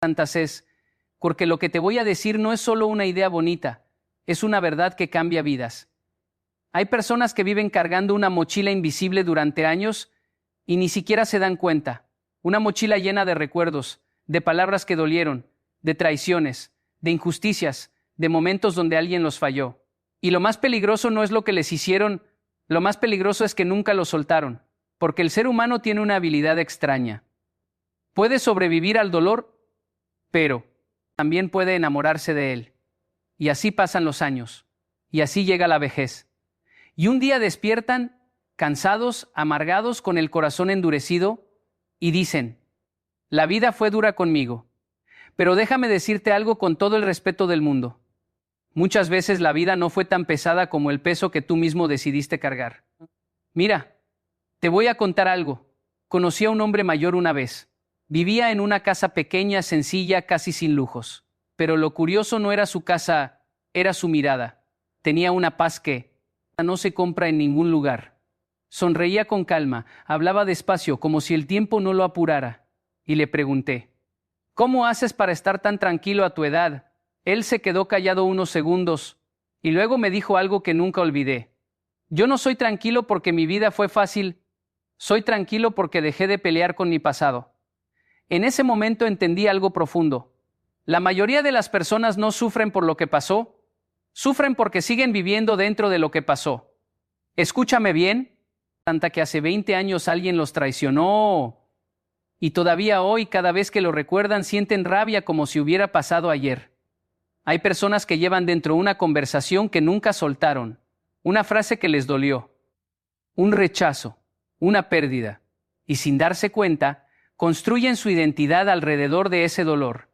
Santas es, porque lo que te voy a decir no es solo una idea bonita, es una verdad que cambia vidas. Hay personas que viven cargando una mochila invisible durante años y ni siquiera se dan cuenta. Una mochila llena de recuerdos, de palabras que dolieron, de traiciones, de injusticias, de momentos donde alguien los falló. Y lo más peligroso no es lo que les hicieron, lo más peligroso es que nunca lo soltaron, porque el ser humano tiene una habilidad extraña. Puede sobrevivir al dolor, pero también puede enamorarse de él. Y así pasan los años, y así llega la vejez. Y un día despiertan, cansados, amargados, con el corazón endurecido, y dicen, la vida fue dura conmigo, pero déjame decirte algo con todo el respeto del mundo. Muchas veces la vida no fue tan pesada como el peso que tú mismo decidiste cargar. Mira, te voy a contar algo. Conocí a un hombre mayor una vez. Vivía en una casa pequeña, sencilla, casi sin lujos. Pero lo curioso no era su casa, era su mirada. Tenía una paz que no se compra en ningún lugar. Sonreía con calma, hablaba despacio, como si el tiempo no lo apurara. Y le pregunté, ¿cómo haces para estar tan tranquilo a tu edad? Él se quedó callado unos segundos, y luego me dijo algo que nunca olvidé. Yo no soy tranquilo porque mi vida fue fácil, soy tranquilo porque dejé de pelear con mi pasado. En ese momento entendí algo profundo. La mayoría de las personas no sufren por lo que pasó, sufren porque siguen viviendo dentro de lo que pasó. Escúchame bien, tanta que hace 20 años alguien los traicionó, y todavía hoy, cada vez que lo recuerdan, sienten rabia como si hubiera pasado ayer. Hay personas que llevan dentro una conversación que nunca soltaron, una frase que les dolió, un rechazo, una pérdida, y sin darse cuenta, construyen su identidad alrededor de ese dolor.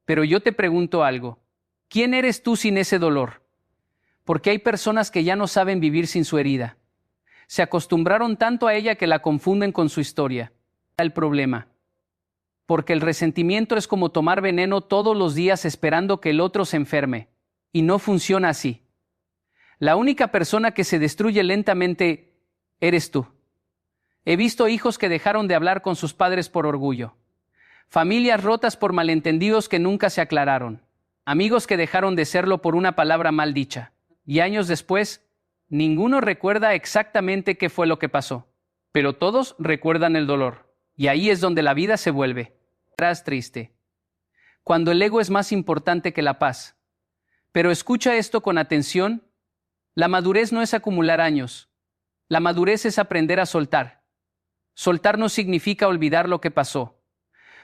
Pero yo te pregunto algo, ¿quién eres tú sin ese dolor? Porque hay personas que ya no saben vivir sin su herida. Se acostumbraron tanto a ella que la confunden con su historia. El problema. Porque el resentimiento es como tomar veneno todos los días esperando que el otro se enferme. Y no funciona así. La única persona que se destruye lentamente eres tú. He visto hijos que dejaron de hablar con sus padres por orgullo. Familias rotas por malentendidos que nunca se aclararon. Amigos que dejaron de serlo por una palabra mal dicha. Y años después, ninguno recuerda exactamente qué fue lo que pasó. Pero todos recuerdan el dolor. Y ahí es donde la vida se vuelve triste. Cuando el ego es más importante que la paz. Pero escucha esto con atención. La madurez no es acumular años. La madurez es aprender a soltar. Soltar no significa olvidar lo que pasó.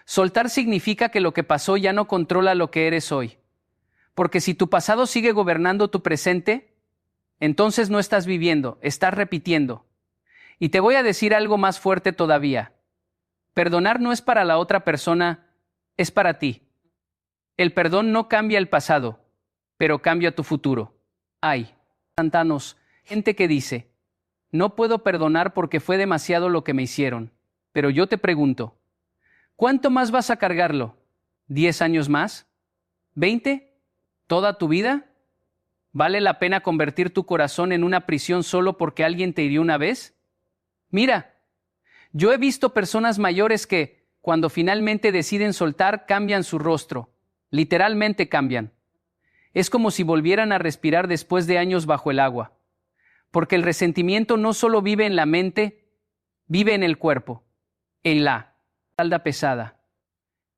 Soltar significa que lo que pasó ya no controla lo que eres hoy. Porque si tu pasado sigue gobernando tu presente, entonces no estás viviendo, estás repitiendo. Y te voy a decir algo más fuerte todavía. Perdonar no es para la otra persona, es para ti. El perdón no cambia el pasado, pero cambia tu futuro. Hay, santanos, gente que dice, no puedo perdonar porque fue demasiado lo que me hicieron. Pero yo te pregunto, ¿cuánto más vas a cargarlo? ¿10 años más? ¿20? ¿Toda tu vida? ¿Vale la pena convertir tu corazón en una prisión solo porque alguien te hirió una vez? Mira, yo he visto personas mayores que, cuando finalmente deciden soltar, cambian su rostro. Literalmente cambian. Es como si volvieran a respirar después de años bajo el agua. Porque el resentimiento no solo vive en la mente, vive en el cuerpo, en la espalda pesada,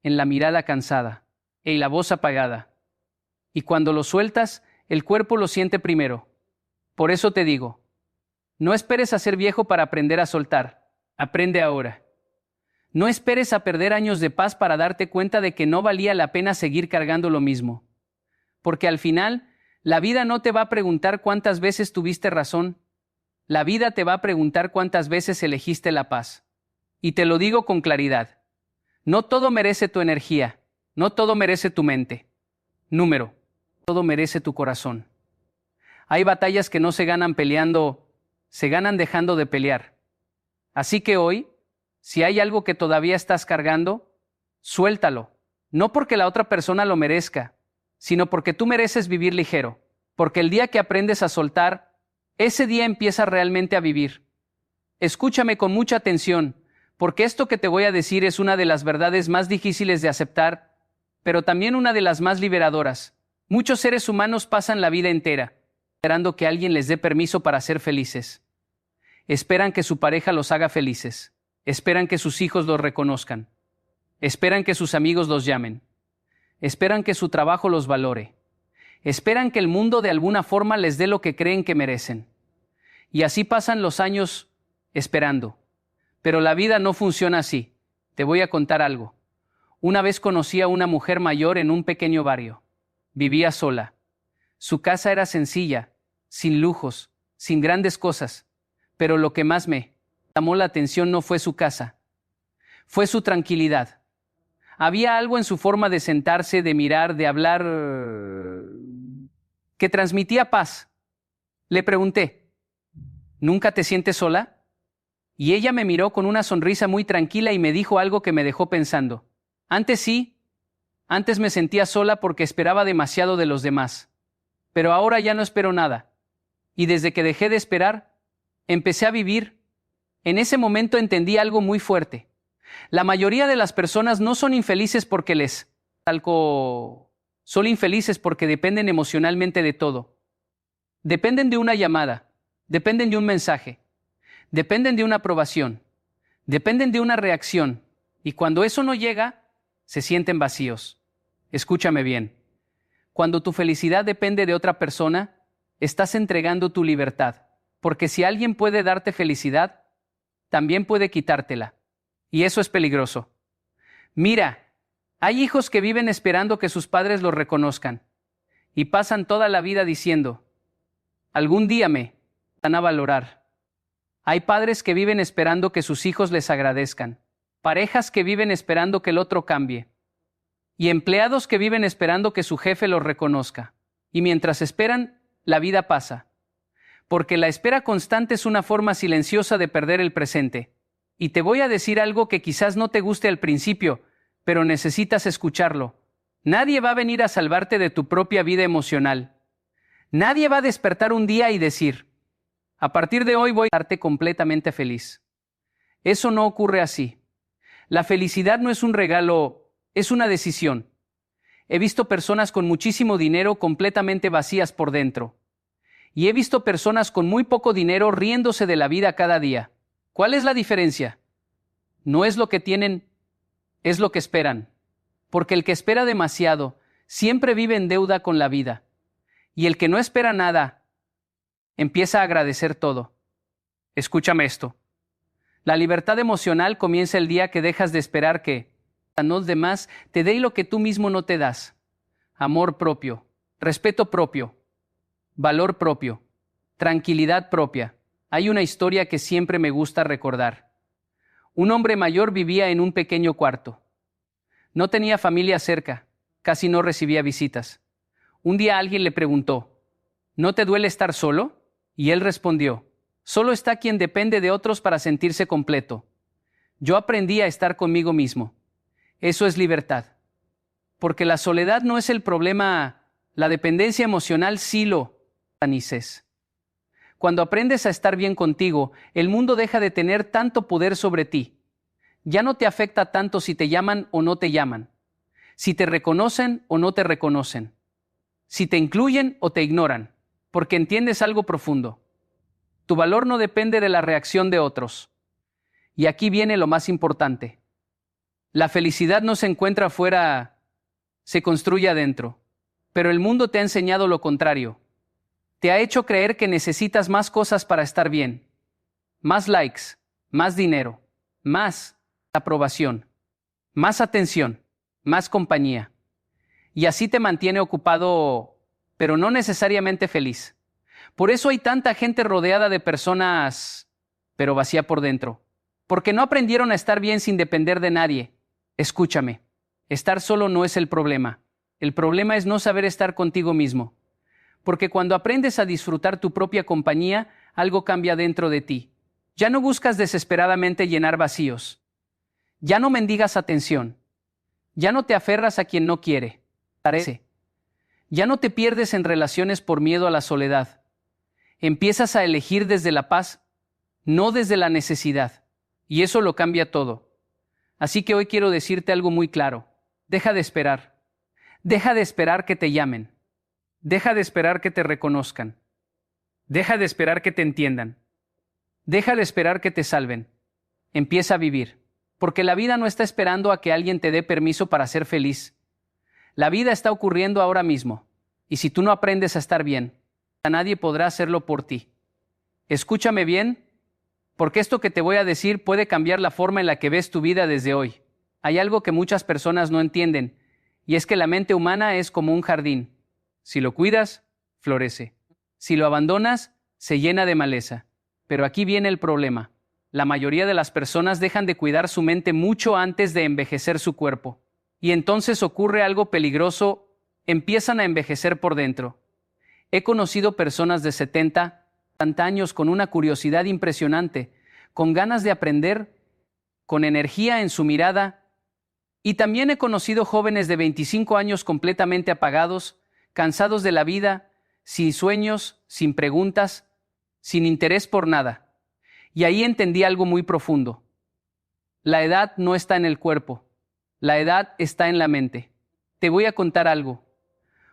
en la mirada cansada, en la voz apagada. Y cuando lo sueltas, el cuerpo lo siente primero. Por eso te digo, no esperes a ser viejo para aprender a soltar. Aprende ahora. No esperes a perder años de paz para darte cuenta de que no valía la pena seguir cargando lo mismo. Porque al final, la vida no te va a preguntar cuántas veces tuviste razón. La vida te va a preguntar cuántas veces elegiste la paz. Y te lo digo con claridad. No todo merece tu energía. No todo merece tu mente. Número. Todo merece tu corazón. Hay batallas que no se ganan peleando, se ganan dejando de pelear. Así que hoy, si hay algo que todavía estás cargando, suéltalo. No porque la otra persona lo merezca, sino porque tú mereces vivir ligero. Porque el día que aprendes a soltar, ese día empiezas realmente a vivir. Escúchame con mucha atención, porque esto que te voy a decir es una de las verdades más difíciles de aceptar, pero también una de las más liberadoras. Muchos seres humanos pasan la vida entera esperando que alguien les dé permiso para ser felices. Esperan que su pareja los haga felices. Esperan que sus hijos los reconozcan. Esperan que sus amigos los llamen. Esperan que su trabajo los valore. Esperan que el mundo de alguna forma les dé lo que creen que merecen. Y así pasan los años esperando. Pero la vida no funciona así. Te voy a contar algo. Una vez conocí a una mujer mayor en un pequeño barrio. Vivía sola. Su casa era sencilla, sin lujos, sin grandes cosas. Pero lo que más me llamó la atención no fue su casa. Fue su tranquilidad. Había algo en su forma de sentarse, de mirar, de hablar, que transmitía paz. Le pregunté, ¿nunca te sientes sola? Y ella me miró con una sonrisa muy tranquila y me dijo algo que me dejó pensando. Antes sí, antes me sentía sola porque esperaba demasiado de los demás. Pero ahora ya no espero nada. Y desde que dejé de esperar, empecé a vivir. En ese momento entendí algo muy fuerte. La mayoría de las personas no son infelices porque les algo. Son infelices porque dependen emocionalmente de todo. Dependen de una llamada, dependen de un mensaje, dependen de una aprobación, dependen de una reacción. Y cuando eso no llega, se sienten vacíos. Escúchame bien. Cuando tu felicidad depende de otra persona, estás entregando tu libertad. Porque si alguien puede darte felicidad, también puede quitártela. Y eso es peligroso. Mira, hay hijos que viven esperando que sus padres los reconozcan. Y pasan toda la vida diciendo, algún día me van a valorar. Hay padres que viven esperando que sus hijos les agradezcan. Parejas que viven esperando que el otro cambie. Y empleados que viven esperando que su jefe los reconozca. Y mientras esperan, la vida pasa. Porque la espera constante es una forma silenciosa de perder el presente. Y te voy a decir algo que quizás no te guste al principio, pero necesitas escucharlo. Nadie va a venir a salvarte de tu propia vida emocional. Nadie va a despertar un día y decir, a partir de hoy voy a darte completamente feliz. Eso no ocurre así. La felicidad no es un regalo, es una decisión. He visto personas con muchísimo dinero completamente vacías por dentro. Y he visto personas con muy poco dinero riéndose de la vida cada día. ¿Cuál es la diferencia? No es lo que tienen, es lo que esperan. Porque el que espera demasiado siempre vive en deuda con la vida. Y el que no espera nada, empieza a agradecer todo. Escúchame esto. La libertad emocional comienza el día que dejas de esperar que los demás te den lo que tú mismo no te das. Amor propio, respeto propio, valor propio, tranquilidad propia. Hay una historia que siempre me gusta recordar. Un hombre mayor vivía en un pequeño cuarto. No tenía familia cerca, casi no recibía visitas. Un día alguien le preguntó, ¿no te duele estar solo? Y él respondió, solo está quien depende de otros para sentirse completo. Yo aprendí a estar conmigo mismo. Eso es libertad. Porque la soledad no es el problema, la dependencia emocional sí lo es. Cuando aprendes a estar bien contigo, el mundo deja de tener tanto poder sobre ti. Ya no te afecta tanto si te llaman o no te llaman, si te reconocen o no te reconocen, si te incluyen o te ignoran, porque entiendes algo profundo. Tu valor no depende de la reacción de otros. Y aquí viene lo más importante. La felicidad no se encuentra afuera, se construye adentro. Pero el mundo te ha enseñado lo contrario. Te ha hecho creer que necesitas más cosas para estar bien. Más likes, más dinero, más aprobación, más atención, más compañía. Y así te mantiene ocupado, pero no necesariamente feliz. Por eso hay tanta gente rodeada de personas, pero vacía por dentro. Porque no aprendieron a estar bien sin depender de nadie. Escúchame, estar solo no es el problema. El problema es no saber estar contigo mismo. Porque cuando aprendes a disfrutar tu propia compañía, algo cambia dentro de ti. Ya no buscas desesperadamente llenar vacíos. Ya no mendigas atención. Ya no te aferras a quien no quiere. Parece. Ya no te pierdes en relaciones por miedo a la soledad. Empiezas a elegir desde la paz, no desde la necesidad. Y eso lo cambia todo. Así que hoy quiero decirte algo muy claro. Deja de esperar. Deja de esperar que te llamen. Deja de esperar que te reconozcan. Deja de esperar que te entiendan. Deja de esperar que te salven. Empieza a vivir. Porque la vida no está esperando a que alguien te dé permiso para ser feliz. La vida está ocurriendo ahora mismo. Y si tú no aprendes a estar bien, nadie podrá hacerlo por ti. Escúchame bien, porque esto que te voy a decir puede cambiar la forma en la que ves tu vida desde hoy. Hay algo que muchas personas no entienden, y es que la mente humana es como un jardín. Si lo cuidas, florece. Si lo abandonas, se llena de maleza. Pero aquí viene el problema. La mayoría de las personas dejan de cuidar su mente mucho antes de envejecer su cuerpo. Y entonces ocurre algo peligroso, empiezan a envejecer por dentro. He conocido personas de 70 años con una curiosidad impresionante, con ganas de aprender, con energía en su mirada, y también he conocido jóvenes de 25 años completamente apagados, cansados de la vida, sin sueños, sin preguntas, sin interés por nada. Y ahí entendí algo muy profundo. La edad no está en el cuerpo, la edad está en la mente. Te voy a contar algo.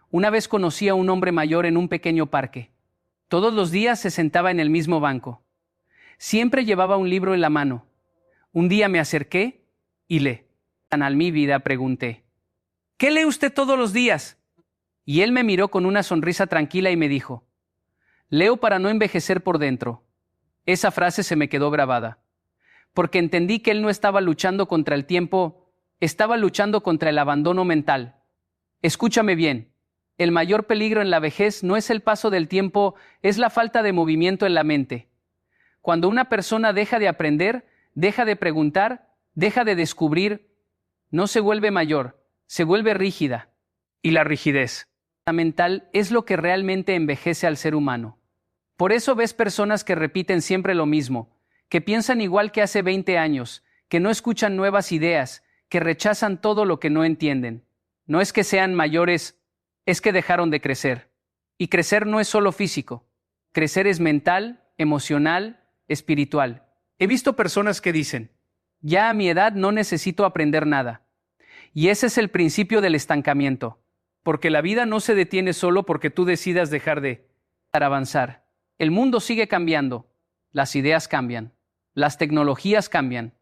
Una vez conocí a un hombre mayor en un pequeño parque. Todos los días se sentaba en el mismo banco. Siempre llevaba un libro en la mano. Un día me acerqué y mi vida, pregunté: ¿qué lee usted todos los días? Y él me miró con una sonrisa tranquila y me dijo: leo para no envejecer por dentro. Esa frase se me quedó grabada, porque entendí que él no estaba luchando contra el tiempo, estaba luchando contra el abandono mental. Escúchame bien, el mayor peligro en la vejez no es el paso del tiempo, es la falta de movimiento en la mente. Cuando una persona deja de aprender, deja de preguntar, deja de descubrir, no se vuelve mayor, se vuelve rígida. Y la rigidez mental es lo que realmente envejece al ser humano. Por eso ves personas que repiten siempre lo mismo, que piensan igual que hace 20 años, que no escuchan nuevas ideas, que rechazan todo lo que no entienden. No es que sean mayores, es que dejaron de crecer. Y crecer no es solo físico. Crecer es mental, emocional, espiritual. He visto personas que dicen: ya a mi edad no necesito aprender nada. Y ese es el principio del estancamiento. Porque la vida no se detiene solo porque tú decidas dejar de avanzar. El mundo sigue cambiando. Las ideas cambian. Las tecnologías cambian.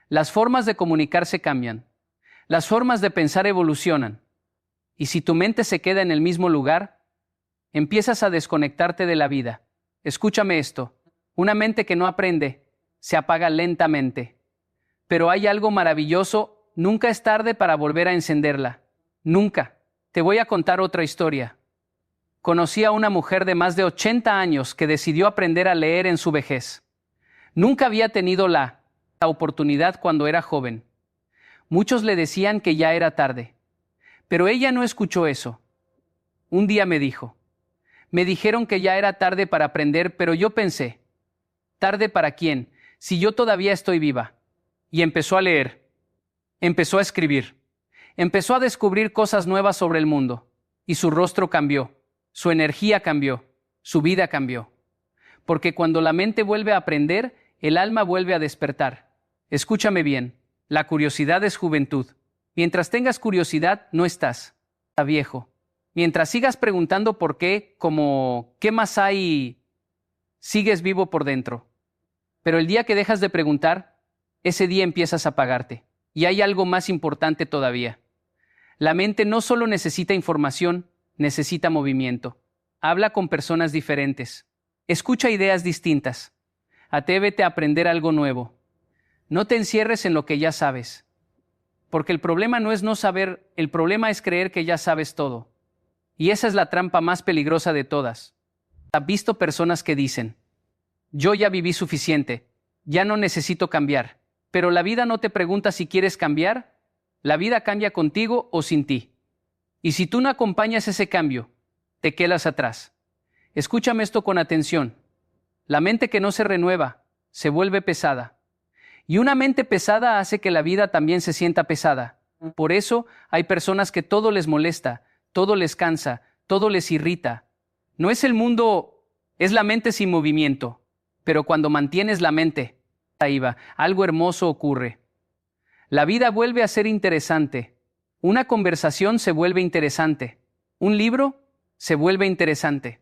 Las formas de comunicarse cambian. Las formas de pensar evolucionan. Y si tu mente se queda en el mismo lugar, empiezas a desconectarte de la vida. Escúchame esto. Una mente que no aprende se apaga lentamente. Pero hay algo maravilloso, nunca es tarde para volver a encenderla. Nunca. Te voy a contar otra historia. Conocí a una mujer de más de 80 años que decidió aprender a leer en su vejez. Nunca había tenido la oportunidad cuando era joven. Muchos le decían que ya era tarde. Pero ella no escuchó eso. Un día me dijo: me dijeron que ya era tarde para aprender, pero yo pensé: ¿tarde para quién? Si yo todavía estoy viva. Y empezó a leer. Empezó a escribir. Empezó a descubrir cosas nuevas sobre el mundo. Y su rostro cambió. Su energía cambió. Su vida cambió. Porque cuando la mente vuelve a aprender, el alma vuelve a despertar. Escúchame bien. La curiosidad es juventud. Mientras tengas curiosidad, no estás viejo. Mientras sigas preguntando por qué, como ¿qué más hay?, sigues vivo por dentro. Pero el día que dejas de preguntar, ese día empiezas a apagarte. Y hay algo más importante todavía. La mente no solo necesita información, necesita movimiento. Habla con personas diferentes. Escucha ideas distintas. Atrévete a aprender algo nuevo. No te encierres en lo que ya sabes. Porque el problema no es no saber, el problema es creer que ya sabes todo. Y esa es la trampa más peligrosa de todas. ¿Has visto personas que dicen: yo ya viví suficiente, ya no necesito cambiar? Pero la vida no te pregunta si quieres cambiar, la vida cambia contigo o sin ti. Y si tú no acompañas ese cambio, te quedas atrás. Escúchame esto con atención. La mente que no se renueva se vuelve pesada. Y una mente pesada hace que la vida también se sienta pesada. Por eso hay personas que todo les molesta, todo les cansa, todo les irrita. No es el mundo, es la mente sin movimiento. Pero cuando mantienes la mente ahí va, algo hermoso ocurre. La vida vuelve a ser interesante. Una conversación se vuelve interesante. Un libro se vuelve interesante.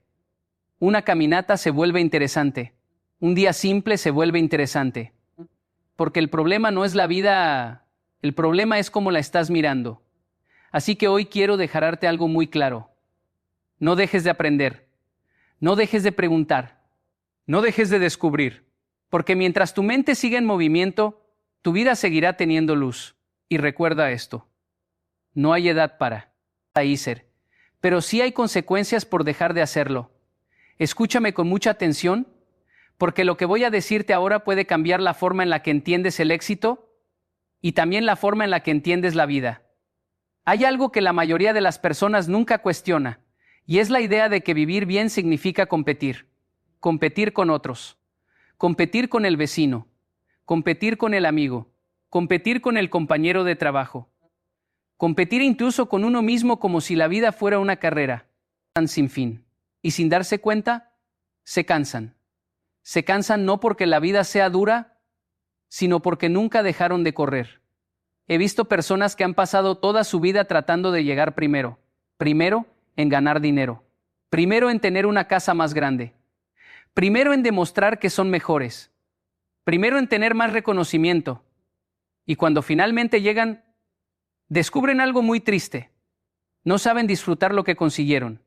Una caminata se vuelve interesante. Un día simple se vuelve interesante. Porque el problema no es la vida, el problema es cómo la estás mirando. Así que hoy quiero dejarte algo muy claro. No dejes de aprender. No dejes de preguntar. No dejes de descubrir. Porque mientras tu mente siga en movimiento, tu vida seguirá teniendo luz. Y recuerda esto. No hay edad para ser, pero sí hay consecuencias por dejar de hacerlo. Escúchame con mucha atención, porque lo que voy a decirte ahora puede cambiar la forma en la que entiendes el éxito y también la forma en la que entiendes la vida. Hay algo que la mayoría de las personas nunca cuestiona, y es la idea de que vivir bien significa competir. Competir con otros. Competir con el vecino. Competir con el amigo. Competir con el compañero de trabajo. Competir incluso con uno mismo como si la vida fuera una carrera, tan sin fin. Y sin darse cuenta, se cansan. Se cansan no porque la vida sea dura, sino porque nunca dejaron de correr. He visto personas que han pasado toda su vida tratando de llegar primero. Primero en ganar dinero. Primero en tener una casa más grande. Primero en demostrar que son mejores. Primero en tener más reconocimiento. Y cuando finalmente llegan, descubren algo muy triste. No saben disfrutar lo que consiguieron,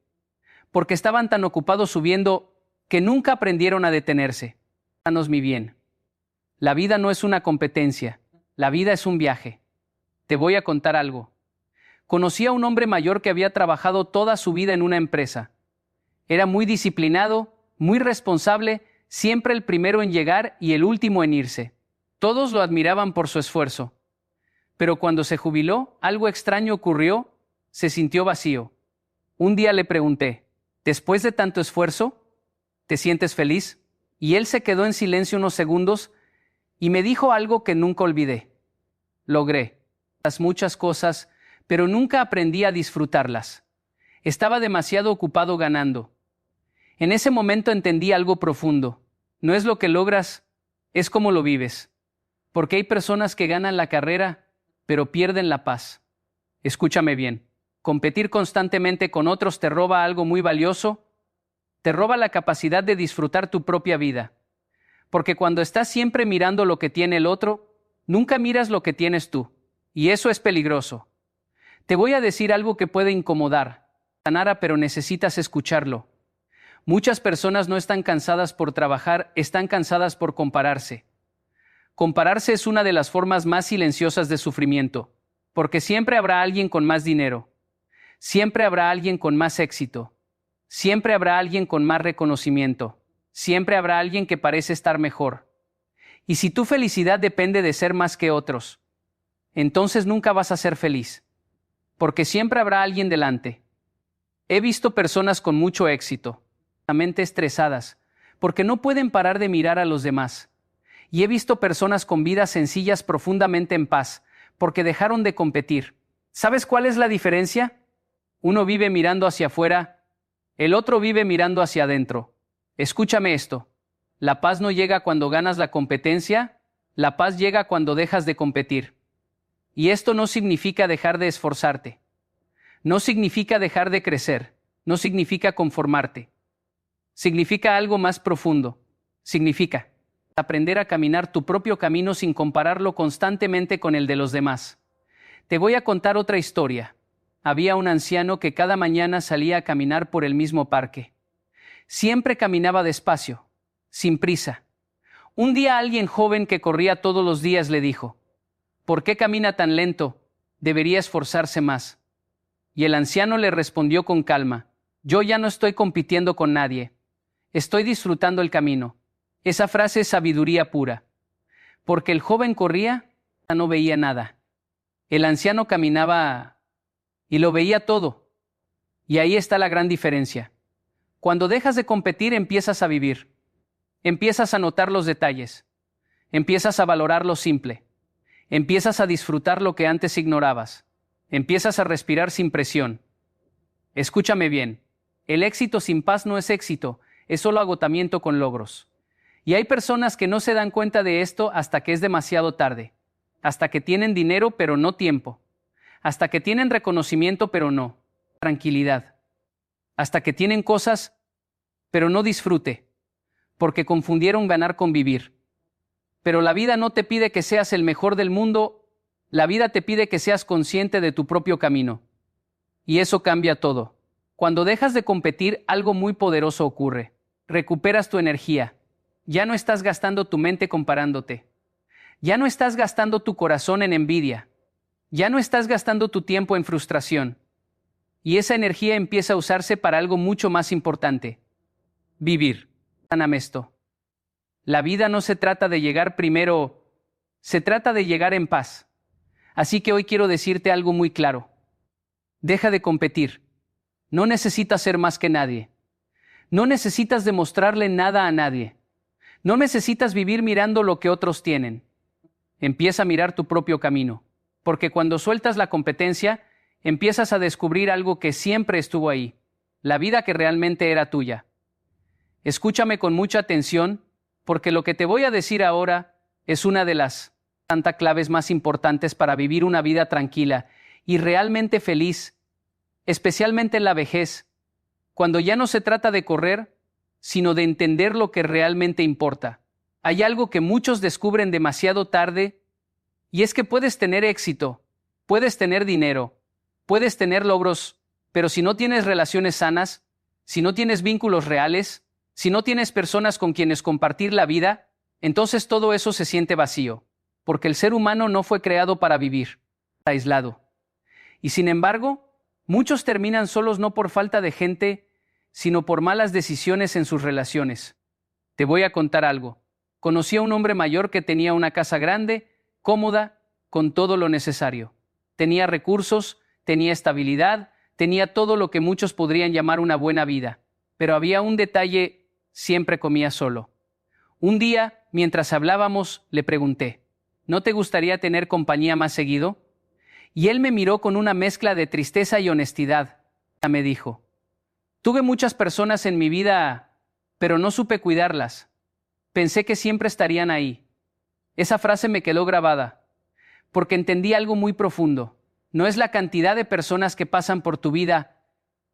porque estaban tan ocupados subiendo que nunca aprendieron a detenerse. Danos mi bien. La vida no es una competencia, la vida es un viaje. Te voy a contar algo. Conocí a un hombre mayor que había trabajado toda su vida en una empresa. Era muy disciplinado, muy responsable, siempre el primero en llegar y el último en irse. Todos lo admiraban por su esfuerzo. Pero cuando se jubiló, algo extraño ocurrió, se sintió vacío. Un día le pregunté, ¿después de tanto esfuerzo, te sientes feliz? Y él se quedó en silencio unos segundos y me dijo algo que nunca olvidé. Logré muchas cosas, pero nunca aprendí a disfrutarlas. Estaba demasiado ocupado ganando. En ese momento entendí algo profundo. No es lo que logras, es cómo lo vives. Porque hay personas que ganan la carrera, pero pierden la paz. Escúchame bien. Competir constantemente con otros te roba algo muy valioso. Te roba la capacidad de disfrutar tu propia vida. Porque cuando estás siempre mirando lo que tiene el otro, nunca miras lo que tienes tú. Y eso es peligroso. Te voy a decir algo que puede incomodar, pero necesitas escucharlo. Muchas personas no están cansadas por trabajar, están cansadas por compararse. Compararse es una de las formas más silenciosas de sufrimiento, porque siempre habrá alguien con más dinero, siempre habrá alguien con más éxito, siempre habrá alguien con más reconocimiento, siempre habrá alguien que parece estar mejor. Y si tu felicidad depende de ser más que otros, entonces nunca vas a ser feliz, porque siempre habrá alguien delante. He visto personas con mucho éxito, mente estresadas, porque no pueden parar de mirar a los demás. Y he visto personas con vidas sencillas profundamente en paz, porque dejaron de competir. ¿Sabes cuál es la diferencia? Uno vive mirando hacia afuera, el otro vive mirando hacia adentro. Escúchame esto. La paz no llega cuando ganas la competencia, la paz llega cuando dejas de competir. Y esto no significa dejar de esforzarte. No significa dejar de crecer. No significa conformarte. Significa algo más profundo. Significa aprender a caminar tu propio camino sin compararlo constantemente con el de los demás. Te voy a contar otra historia. Había un anciano que cada mañana salía a caminar por el mismo parque. Siempre caminaba despacio, sin prisa. Un día alguien joven que corría todos los días le dijo, ¿por qué camina tan lento? Debería esforzarse más. Y el anciano le respondió con calma, yo ya no estoy compitiendo con nadie. Estoy disfrutando el camino. Esa frase es sabiduría pura. Porque el joven corría, no veía nada. El anciano caminaba y lo veía todo. Y ahí está la gran diferencia. Cuando dejas de competir, empiezas a vivir. Empiezas a notar los detalles. Empiezas a valorar lo simple. Empiezas a disfrutar lo que antes ignorabas. Empiezas a respirar sin presión. Escúchame bien. El éxito sin paz no es éxito, es solo agotamiento con logros. Y hay personas que no se dan cuenta de esto hasta que es demasiado tarde, hasta que tienen dinero pero no tiempo, hasta que tienen reconocimiento pero no tranquilidad, hasta que tienen cosas pero no disfrute, porque confundieron ganar con vivir. Pero la vida no te pide que seas el mejor del mundo, la vida te pide que seas consciente de tu propio camino. Y eso cambia todo. Cuando dejas de competir, algo muy poderoso ocurre. Recuperas tu energía. Ya no estás gastando tu mente comparándote. Ya no estás gastando tu corazón en envidia. Ya no estás gastando tu tiempo en frustración. Y esa energía empieza a usarse para algo mucho más importante. Vivir. Tan esto. La vida no se trata de llegar primero, se trata de llegar en paz. Así que hoy quiero decirte algo muy claro. Deja de competir. No necesitas ser más que nadie. No necesitas demostrarle nada a nadie. No necesitas vivir mirando lo que otros tienen. Empieza a mirar tu propio camino, porque cuando sueltas la competencia, empiezas a descubrir algo que siempre estuvo ahí, la vida que realmente era tuya. Escúchame con mucha atención, porque lo que te voy a decir ahora es una de las claves más importantes para vivir una vida tranquila y realmente feliz, especialmente en la vejez, cuando ya no se trata de correr, sino de entender lo que realmente importa. Hay algo que muchos descubren demasiado tarde, y es que puedes tener éxito, puedes tener dinero, puedes tener logros, pero si no tienes relaciones sanas, si no tienes vínculos reales, si no tienes personas con quienes compartir la vida, entonces todo eso se siente vacío, porque el ser humano no fue creado para vivir aislado. Y sin embargo, muchos terminan solos no por falta de gente, sino por malas decisiones en sus relaciones. Te voy a contar algo. Conocí a un hombre mayor que tenía una casa grande, cómoda, con todo lo necesario. Tenía recursos, tenía estabilidad, tenía todo lo que muchos podrían llamar una buena vida. Pero había un detalle: siempre comía solo. Un día, mientras hablábamos, le pregunté, ¿no te gustaría tener compañía más seguido? Y él me miró con una mezcla de tristeza y honestidad. Me dijo, tuve muchas personas en mi vida, pero no supe cuidarlas. Pensé que siempre estarían ahí. Esa frase me quedó grabada, porque entendí algo muy profundo. No es la cantidad de personas que pasan por tu vida,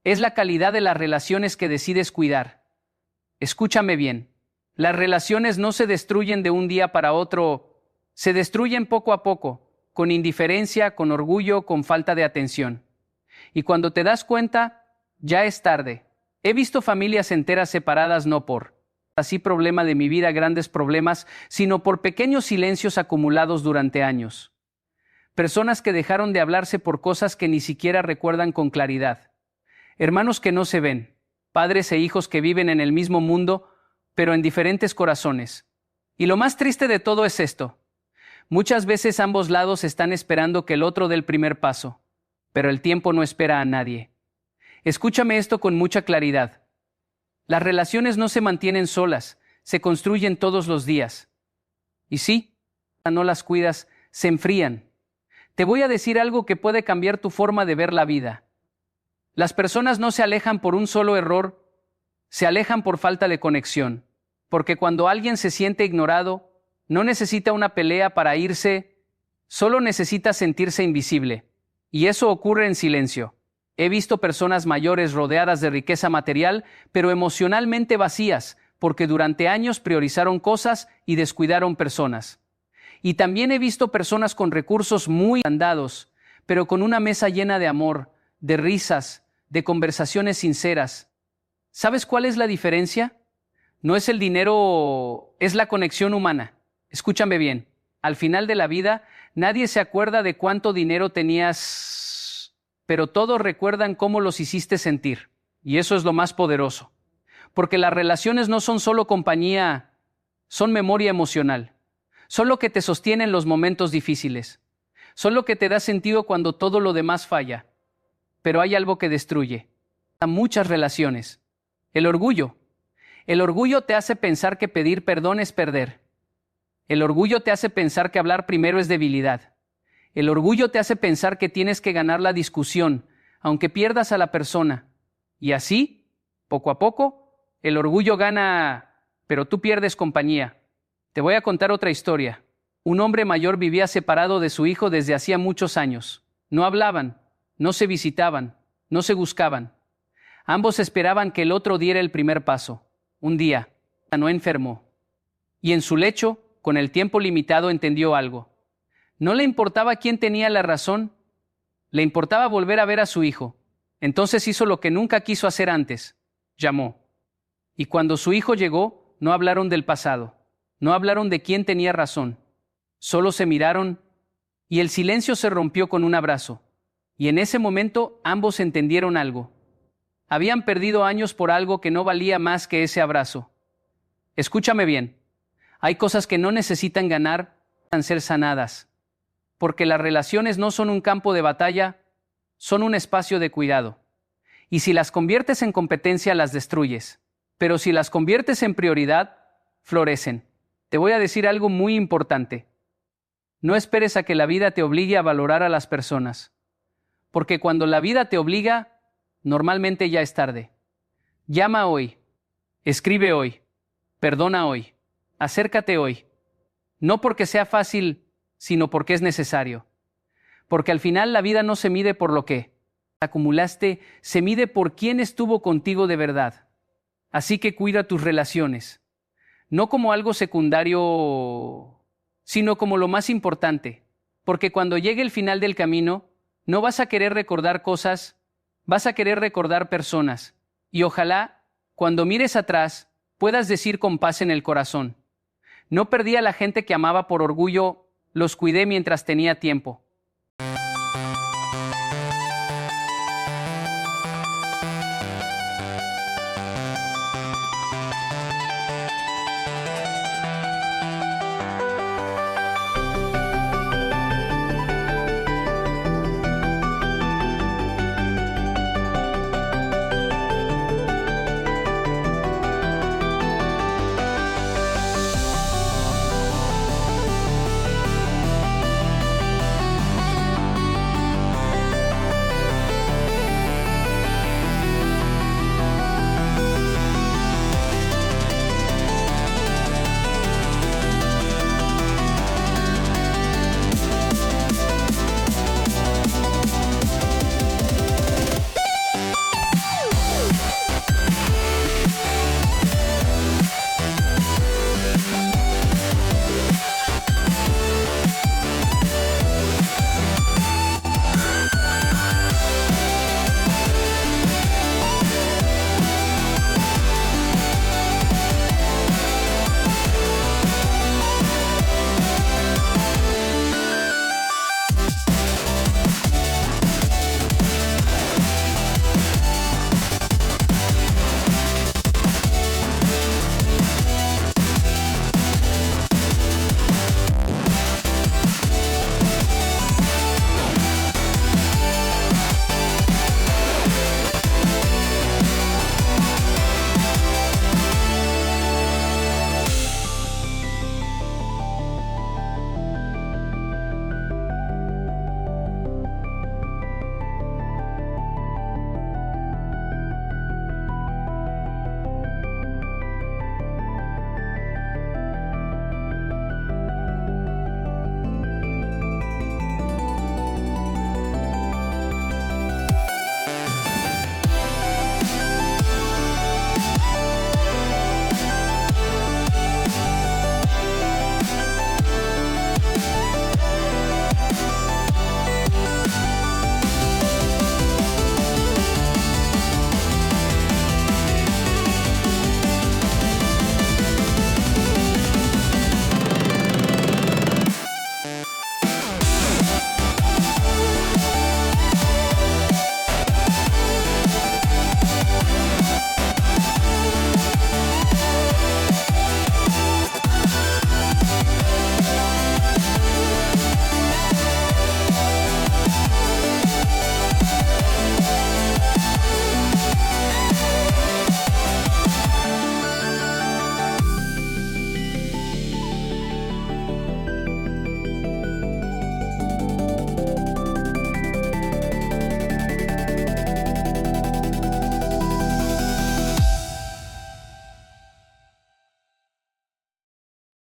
es la calidad de las relaciones que decides cuidar. Escúchame bien, las relaciones no se destruyen de un día para otro, se destruyen poco a poco, con indiferencia, con orgullo, con falta de atención. Y cuando te das cuenta, ya es tarde. He visto familias enteras separadas no por así problema de mi vida, grandes problemas, sino por pequeños silencios acumulados durante años. Personas que dejaron de hablarse por cosas que ni siquiera recuerdan con claridad. Hermanos que no se ven, padres e hijos que viven en el mismo mundo, pero en diferentes corazones. Y lo más triste de todo es esto. Muchas veces ambos lados están esperando que el otro dé el primer paso, pero el tiempo no espera a nadie. Escúchame esto con mucha claridad. Las relaciones no se mantienen solas, se construyen todos los días. Y si no las cuidas, se enfrían. Te voy a decir algo que puede cambiar tu forma de ver la vida. Las personas no se alejan por un solo error, se alejan por falta de conexión. Porque cuando alguien se siente ignorado, no necesita una pelea para irse, solo necesita sentirse invisible. Y eso ocurre en silencio. He visto personas mayores rodeadas de riqueza material, pero emocionalmente vacías, porque durante años priorizaron cosas y descuidaron personas. Y también he visto personas con recursos muy agrandados, pero con una mesa llena de amor, de risas, de conversaciones sinceras. ¿Sabes cuál es la diferencia? No es el dinero, es la conexión humana. Escúchame bien, al final de la vida, nadie se acuerda de cuánto dinero tenías, pero todos recuerdan cómo los hiciste sentir. Y eso es lo más poderoso. Porque las relaciones no son solo compañía, son memoria emocional. Son lo que te sostiene en los momentos difíciles. Son lo que te da sentido cuando todo lo demás falla. Pero hay algo que destruye a muchas relaciones. El orgullo. El orgullo te hace pensar que pedir perdón es perder. El orgullo te hace pensar que hablar primero es debilidad. El orgullo te hace pensar que tienes que ganar la discusión, aunque pierdas a la persona. Y así, poco a poco, el orgullo gana, pero tú pierdes compañía. Te voy a contar otra historia. Un hombre mayor vivía separado de su hijo desde hacía muchos años. No hablaban, no se visitaban, no se buscaban. Ambos esperaban que el otro diera el primer paso. Un día, no enfermó. Y en su lecho, con el tiempo limitado, entendió algo. No le importaba quién tenía la razón, le importaba volver a ver a su hijo. Entonces hizo lo que nunca quiso hacer antes. Llamó. Y cuando su hijo llegó, no hablaron del pasado. No hablaron de quién tenía razón. Solo se miraron y el silencio se rompió con un abrazo. Y en ese momento ambos entendieron algo. Habían perdido años por algo que no valía más que ese abrazo. Escúchame bien. Hay cosas que no necesitan ganar, necesitan ser sanadas. Porque las relaciones no son un campo de batalla, son un espacio de cuidado. Y si las conviertes en competencia, las destruyes. Pero si las conviertes en prioridad, florecen. Te voy a decir algo muy importante. No esperes a que la vida te obligue a valorar a las personas. Porque cuando la vida te obliga, normalmente ya es tarde. Llama hoy. Escribe hoy. Perdona hoy. Acércate hoy. No porque sea fácil, sino porque es necesario. Porque al final la vida no se mide por lo que acumulaste, se mide por quién estuvo contigo de verdad. Así que cuida tus relaciones. No como algo secundario, sino como lo más importante. Porque cuando llegue el final del camino, no vas a querer recordar cosas, vas a querer recordar personas. Y ojalá, cuando mires atrás, puedas decir con paz en el corazón: no perdí a la gente que amaba por orgullo, los cuidé mientras tenía tiempo.